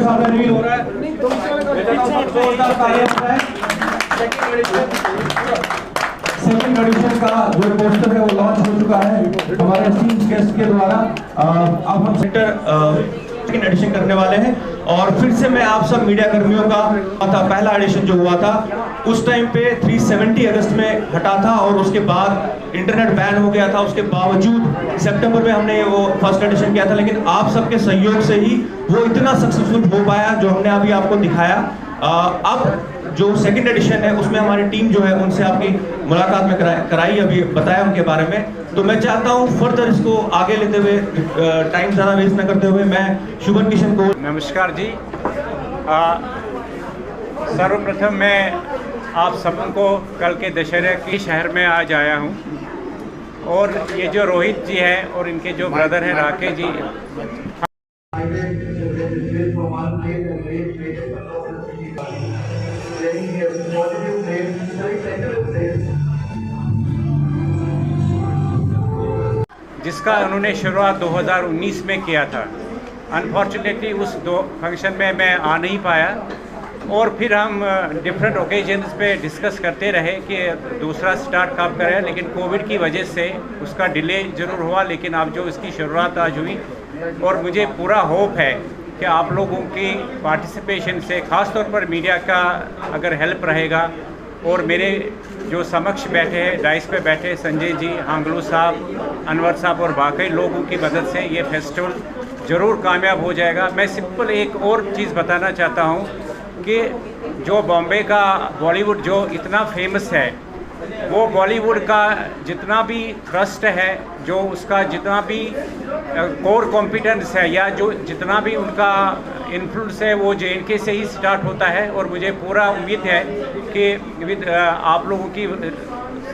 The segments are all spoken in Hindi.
सामने रिवील हो रहा है। जोरदार तालियां हो रहा है। सेकंड एडिशन का जो पोस्टर है वो लॉन्च हो चुका है हमारे चीफ गेस्ट के द्वारा। अब हम सेकंड एडिशन करने वाले हैं और फिर से मैं आप सब मीडिया कर्मियों का पहला एडिशन जो हुआ था उस टाइम पे 370 अगस्त में हटा था और उसके बाद इंटरनेट बैन हो गया था। उसके बावजूद सितंबर में हमने वो फर्स्ट एडिशन किया था, लेकिन आप सबके सहयोग से ही वो इतना सक्सेसफुल हो पाया जो हमने अभी आपको दिखाया। अब जो सेकंड एडिशन है उसमें हमारी टीम जो है उनसे आपकी मुलाकात में कराई, अभी बताया उनके बारे में। तो मैं चाहता हूं फर्दर इसको आगे लेते हुए, टाइम ज़्यादा वेस्ट न करते हुए, मैं शुभन किशन को नमस्कार जी। सर्वप्रथम मैं आप सबको कल के दशहरे के शहर में आज आया हूं और ये जो रोहित जी है और इनके जो ब्रदर हैं राकेश जी, जिसका उन्होंने शुरुआत 2019 में किया था। अनफॉर्चुनेटली उस फंक्शन में मैं आ नहीं पाया और फिर हम डिफरेंट ओकेजन्स पे डिस्कस करते रहे कि दूसरा स्टार्ट कब करें, लेकिन कोविड की वजह से उसका डिले ज़रूर हुआ, लेकिन अब जो इसकी शुरुआत आज हुई और मुझे पूरा होप है कि आप लोगों की पार्टिसिपेशन से, ख़ास तौर पर मीडिया का अगर हेल्प रहेगा और मेरे जो समक्ष बैठे हैं, डाइस पे बैठे संजय जी, हांगलू साहब, अनवर साहब और बाकी लोगों की मदद से ये फेस्टिवल ज़रूर कामयाब हो जाएगा। मैं सिंपल एक और चीज़ बताना चाहता हूँ कि जो बॉम्बे का बॉलीवुड जो इतना फेमस है, वो बॉलीवुड का जितना भी ट्रस्ट है, जो उसका जितना भी कोर कॉम्पिटेंस है या जो जितना भी उनका इन्फ्लुएंस है, वो JNK से ही स्टार्ट होता है। और मुझे पूरा उम्मीद है कि विद आप लोगों की,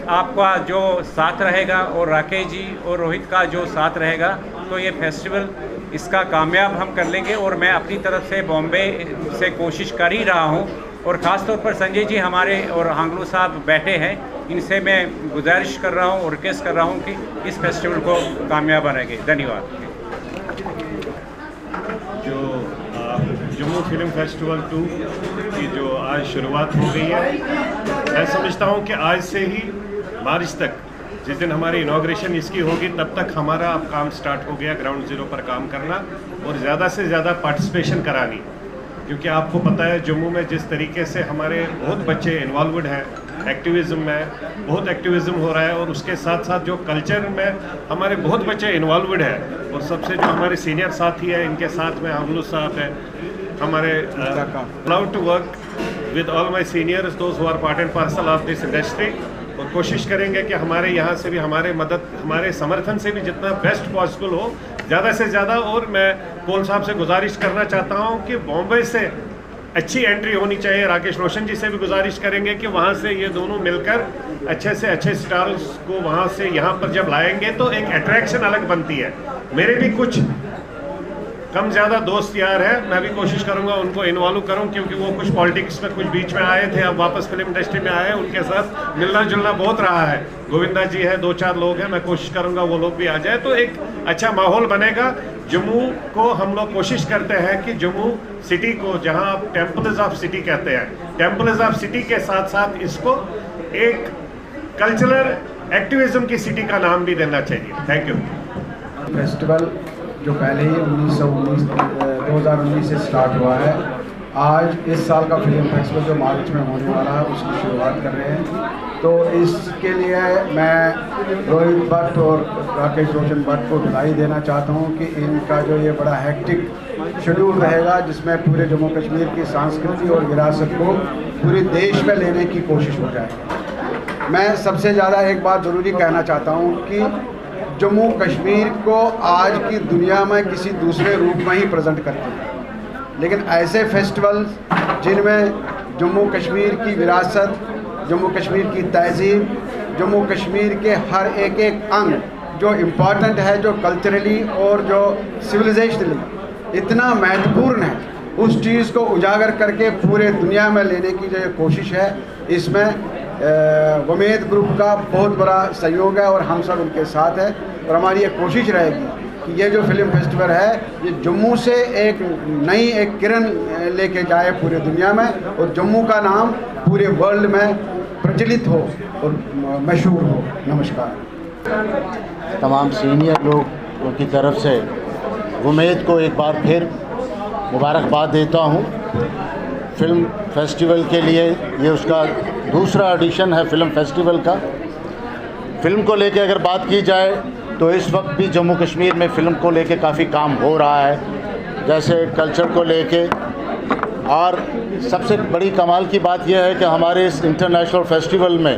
आपका जो साथ रहेगा और राकेश जी और रोहित का जो साथ रहेगा, तो ये फेस्टिवल इसका कामयाब हम कर लेंगे। और मैं अपनी तरफ से बॉम्बे से कोशिश कर ही रहा हूँ और ख़ास तौर पर संजय जी हमारे और हांगलू साहब बैठे हैं, इनसे मैं गुजारिश कर रहा हूँ और रिक्वेस्ट कर रहा हूँ कि इस फेस्टिवल को कामयाब बनाएंगे। धन्यवाद। जो जम्मू फिल्म फेस्टिवल 2 की जो आज शुरुआत हो गई है, मैं समझता हूँ कि आज से ही मार्च तक, जिस दिन हमारी इनॉग्रेशन इसकी होगी, तब तक हमारा अब काम स्टार्ट हो गया ग्राउंड ज़ीरो पर काम करना और ज़्यादा से ज़्यादा पार्टिसिपेशन करानी। क्योंकि आपको पता है जम्मू में जिस तरीके से हमारे बहुत बच्चे इन्वॉल्वड हैं एक्टिविज़म में, बहुत एक्टिविज़म हो रहा है और उसके साथ साथ जो कल्चर में हमारे बहुत बच्चे इन्वॉल्वड हैं। और सबसे जो हमारे सीनियर साथी हैं, इनके साथ में हांगलू साहब हैं, हमारे proud to work with all my seniors, those who are part and parcel of this industry. और कोशिश करेंगे कि हमारे यहाँ से भी हमारे समर्थन से भी जितना बेस्ट पॉसिबल हो, ज़्यादा से ज़्यादा। और मैं कोल साहब से गुजारिश करना चाहता हूँ कि बॉम्बे से अच्छी एंट्री होनी चाहिए। राकेश रोशन जी से भी गुजारिश करेंगे कि वहाँ से ये दोनों मिलकर अच्छे से अच्छे स्टार्स को वहाँ से यहाँ पर जब लाएंगे तो एक अट्रैक्शन अलग बनती है। मेरे भी कुछ कम ज़्यादा दोस्त यार हैं, मैं भी कोशिश करूंगा उनको इन्वॉल्व करूं, क्योंकि वो कुछ पॉलिटिक्स में कुछ बीच में आए थे, अब वापस फिल्म इंडस्ट्री में आए हैं, उनके साथ मिलना जुलना बहुत रहा है। गोविंदा जी है, 2-4 लोग हैं, मैं कोशिश करूंगा वो लोग भी आ जाए तो एक अच्छा माहौल बनेगा। जम्मू को हम लोग कोशिश करते हैं कि जम्मू सिटी को, जहाँ आप टेम्पल्स ऑफ सिटी कहते हैं, टेम्पल्स ऑफ सिटी के साथ साथ इसको एक कल्चरल एक्टिविज्म की सिटी का नाम भी देना चाहिए। Thank you. फेस्टिवल जो पहले ही 2019 से स्टार्ट हुआ है, आज इस साल का फिल्म फेस्टिवल जो मार्च में होने वाला है उसकी शुरुआत कर रहे हैं। तो इसके लिए मैं रोहित भट्ट और राकेश रोशन भट्ट को बधाई देना चाहता हूं कि इनका जो ये बड़ा हेक्टिक शेड्यूल रहेगा, जिसमें पूरे जम्मू कश्मीर की संस्कृति और विरासत को पूरे देश में लेने की कोशिश हो जाएगी। मैं सबसे ज़्यादा एक बात ज़रूरी कहना चाहता हूँ कि जम्मू कश्मीर को आज की दुनिया में किसी दूसरे रूप में ही प्रेजेंट करते हैं, लेकिन ऐसे फेस्टिवल्स जिनमें जम्मू कश्मीर की विरासत, जम्मू कश्मीर की तहजीब, जम्मू कश्मीर के हर एक अंग जो इम्पॉर्टेंट है, जो कल्चरली और जो सिविलाइजेशनली इतना महत्वपूर्ण है, उस चीज़ को उजागर करके पूरे दुनिया में लेने की जो कोशिश है, इसमें वमेद ग्रुप का बहुत बड़ा सहयोग है और हम सब उनके साथ हैं। और हमारी ये कोशिश रहेगी कि ये जो फिल्म फेस्टिवल है ये जम्मू से एक नई एक किरण लेके जाए पूरे दुनिया में, और जम्मू का नाम पूरे वर्ल्ड में प्रचलित हो और मशहूर हो। नमस्कार। तमाम सीनियर लोगों की तरफ से उम्मीद को एक बार फिर मुबारकबाद देता हूँ। फ़िल्म फेस्टिवल के लिए ये उसका दूसरा एडिशन है फ़िल्म फेस्टिवल का। फ़िल्म को लेके अगर बात की जाए तो इस वक्त भी जम्मू कश्मीर में फ़िल्म को लेके काफ़ी काम हो रहा है, जैसे कल्चर को लेके। और सबसे बड़ी कमाल की बात यह है कि हमारे इस इंटरनेशनल फेस्टिवल में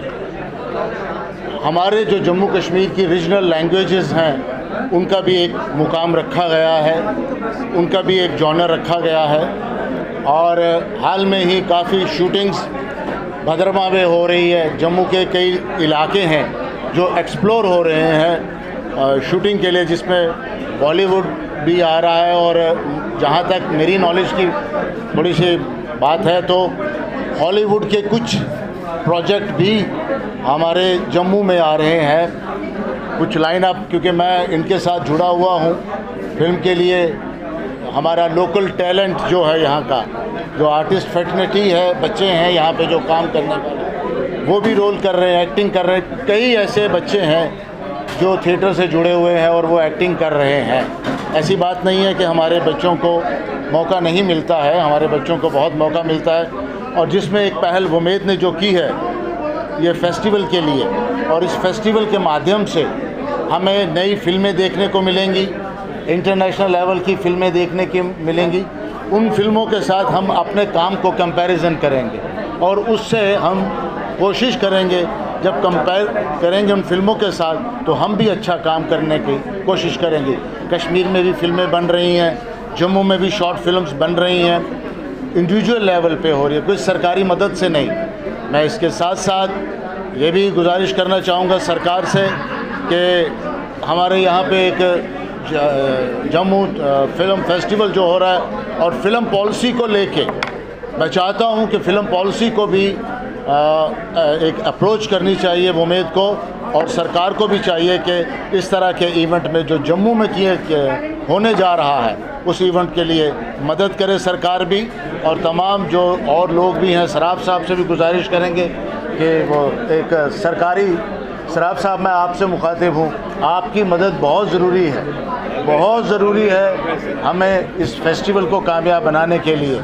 हमारे जो जम्मू कश्मीर की रीजनल लैंग्वेजेस हैं उनका भी एक मुकाम रखा गया है, उनका भी एक जॉनर रखा गया है। और हाल में ही काफ़ी शूटिंग्स भद्रमा में हो रही है। जम्मू के कई इलाके हैं जो एक्सप्लोर हो रहे हैं शूटिंग के लिए, जिसमें बॉलीवुड भी आ रहा है। और जहाँ तक मेरी नॉलेज की थोड़ी सी बात है तो हॉलीवुड के कुछ प्रोजेक्ट भी हमारे जम्मू में आ रहे हैं, कुछ लाइन अप, क्योंकि मैं इनके साथ जुड़ा हुआ हूँ। फिल्म के लिए हमारा लोकल टैलेंट जो है, यहाँ का जो आर्टिस्ट फैटर्निटी है, बच्चे हैं यहाँ पे जो काम करने वाले, वो भी रोल कर रहे हैं, एक्टिंग कर रहे हैं। कई ऐसे बच्चे हैं जो थिएटर से जुड़े हुए हैं और वो एक्टिंग कर रहे हैं। ऐसी बात नहीं है कि हमारे बच्चों को मौका नहीं मिलता है, हमारे बच्चों को बहुत मौका मिलता है। और जिसमें एक पहल उम्मीद ने जो की है ये फेस्टिवल के लिए, और इस फेस्टिवल के माध्यम से हमें नई फिल्में देखने को मिलेंगी, इंटरनेशनल लेवल की फिल्में देखने की मिलेंगी। उन फिल्मों के साथ हम अपने काम को कंपैरिजन करेंगे और उससे हम कोशिश करेंगे, जब कंपेयर करेंगे उन फिल्मों के साथ तो हम भी अच्छा काम करने की कोशिश करेंगे। कश्मीर में भी फिल्में बन रही हैं, जम्मू में भी शॉर्ट फिल्म्स बन रही हैं, इंडिविजुअल लेवल पे हो रही है, कोई सरकारी मदद से नहीं। मैं इसके साथ साथ ये भी गुजारिश करना चाहूँगा सरकार से कि हमारे यहाँ पे एक जम्मू फिल्म फेस्टिवल जो हो रहा है और फिल्म पॉलिसी को लेके मैं चाहता हूँ कि फ़िल्म पॉलिसी को भी एक अप्रोच करनी चाहिए उम्मीद को, और सरकार को भी चाहिए कि इस तरह के इवेंट में जो जम्मू में होने जा रहा है उस इवेंट के लिए मदद करे सरकार भी। और तमाम जो और लोग भी हैं, सराफ साहब से भी गुजारिश करेंगे कि वो एक सराफ साहब, मैं आपसे मुखातिब हूँ, आपकी मदद बहुत ज़रूरी है, बहुत ज़रूरी है हमें इस फेस्टिवल को कामयाब बनाने के लिए।